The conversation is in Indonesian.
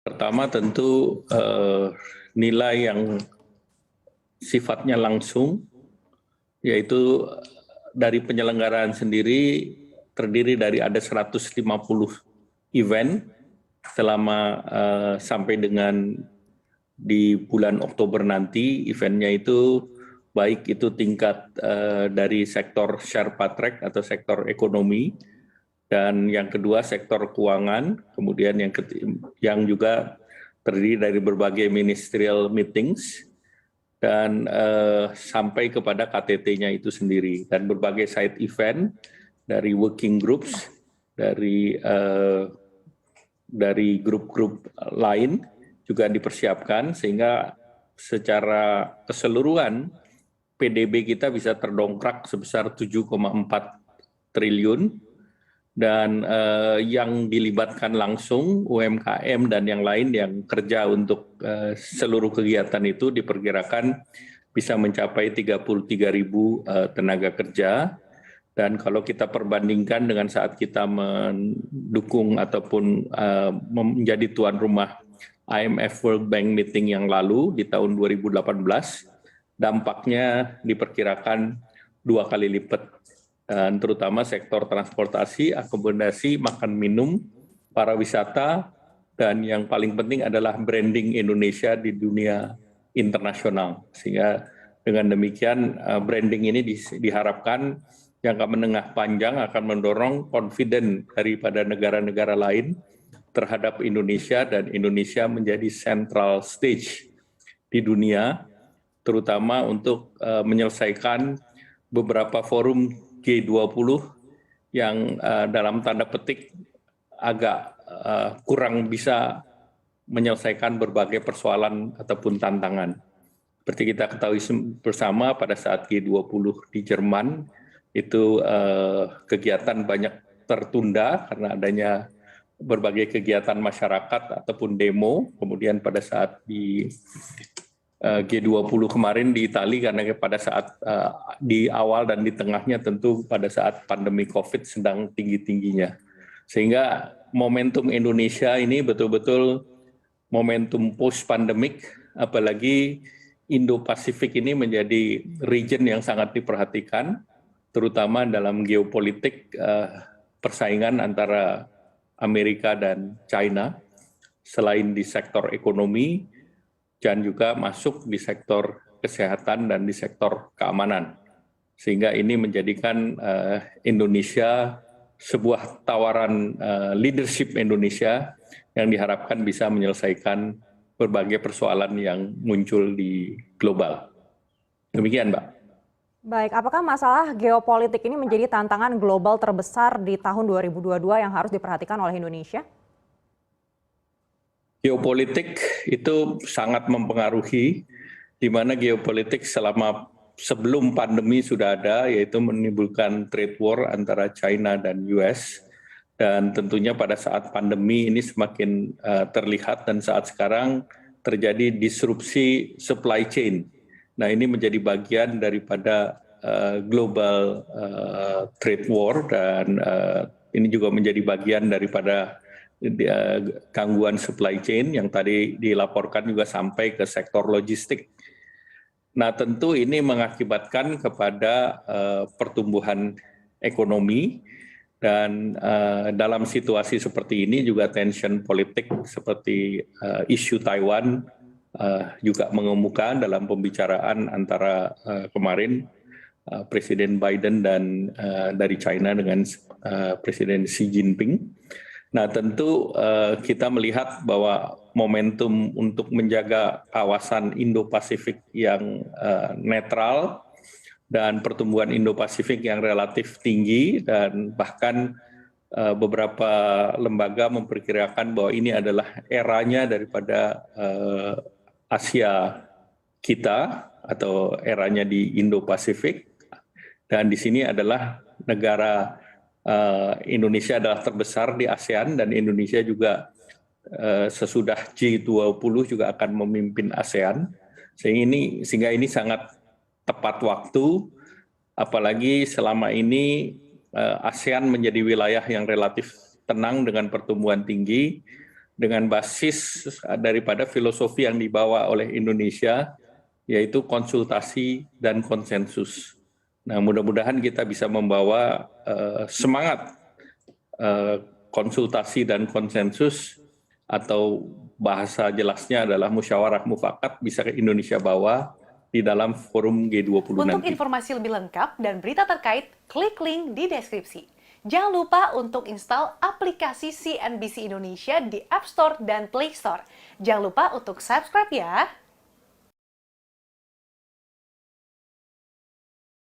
Pertama tentu nilai yang sifatnya langsung, yaitu dari penyelenggaraan sendiri terdiri dari ada 150 event selama sampai dengan di bulan Oktober nanti. Eventnya itu baik itu tingkat dari sektor Sherpa Track atau sektor ekonomi, dan yang kedua sektor keuangan, kemudian yang juga terdiri dari berbagai ministerial meetings dan sampai kepada KTT-nya itu sendiri, dan berbagai side event dari working groups, dari grup-grup lain juga dipersiapkan sehingga secara keseluruhan PDB kita bisa terdongkrak sebesar 7,4 triliun. Dan yang dilibatkan langsung UMKM dan yang lain yang kerja untuk seluruh kegiatan itu diperkirakan bisa mencapai 33.000 tenaga kerja. Dan kalau kita perbandingkan dengan saat kita mendukung ataupun menjadi tuan rumah IMF World Bank meeting yang lalu di tahun 2018, dampaknya diperkirakan 2 kali lipat. Dan terutama sektor transportasi, akomodasi, makan minum, pariwisata, dan yang paling penting adalah branding Indonesia di dunia internasional. Sehingga dengan demikian branding ini diharapkan jangka menengah panjang akan mendorong confidence daripada negara-negara lain terhadap Indonesia, dan Indonesia menjadi central stage di dunia, terutama untuk menyelesaikan beberapa forum G20 yang dalam tanda petik agak kurang bisa menyelesaikan berbagai persoalan ataupun tantangan. Seperti kita ketahui bersama, pada saat G20 di Jerman itu kegiatan banyak tertunda karena adanya berbagai kegiatan masyarakat ataupun demo. Kemudian pada saat di G20 kemarin di Italia, karena pada saat di awal dan di tengahnya tentu pada saat pandemi COVID sedang tinggi-tingginya. Sehingga momentum Indonesia ini betul-betul momentum post-pandemic, apalagi Indo-Pasifik ini menjadi region yang sangat diperhatikan, terutama dalam geopolitik persaingan antara Amerika dan China, selain di sektor ekonomi, dan juga masuk di sektor kesehatan dan di sektor keamanan. Sehingga ini menjadikan Indonesia sebuah tawaran leadership Indonesia yang diharapkan bisa menyelesaikan berbagai persoalan yang muncul di global. Demikian, Mbak. Baik, apakah masalah geopolitik ini menjadi tantangan global terbesar di tahun 2022 yang harus diperhatikan oleh Indonesia? Geopolitik itu sangat mempengaruhi, di mana geopolitik sebelum pandemi sudah ada, yaitu menimbulkan trade war antara China dan US. Dan tentunya pada saat pandemi ini semakin terlihat, dan saat sekarang terjadi disrupsi supply chain. Nah, ini menjadi bagian daripada global trade war, dan ini juga menjadi bagian daripada gangguan supply chain yang tadi dilaporkan juga sampai ke sektor logistik. Nah, tentu ini mengakibatkan kepada pertumbuhan ekonomi, dan dalam situasi seperti ini juga tension politik seperti isu Taiwan juga mengemuka dalam pembicaraan antara kemarin Presiden Biden dan dari China dengan Presiden Xi Jinping. Nah, tentu kita melihat bahwa momentum untuk menjaga kawasan Indo-Pasifik yang netral dan pertumbuhan Indo-Pasifik yang relatif tinggi, dan bahkan beberapa lembaga memperkirakan bahwa ini adalah eranya daripada Asia kita atau eranya di Indo-Pasifik. Dan di sini adalah negara Indonesia adalah terbesar di ASEAN, dan Indonesia juga sesudah G20 juga akan memimpin ASEAN. Sehingga ini sangat tepat waktu, apalagi selama ini ASEAN menjadi wilayah yang relatif tenang dengan pertumbuhan tinggi, dengan basis daripada filosofi yang dibawa oleh Indonesia, yaitu konsultasi dan konsensus. Nah, mudah-mudahan kita bisa membawa semangat konsultasi dan konsensus, atau bahasa jelasnya adalah musyawarah mufakat, bisa ke Indonesia bawa di dalam forum G20 nanti. Untuk informasi lebih lengkap dan berita terkait, klik link di deskripsi. Jangan lupa untuk install aplikasi CNBC Indonesia di App Store dan Play Store. Jangan lupa untuk subscribe ya.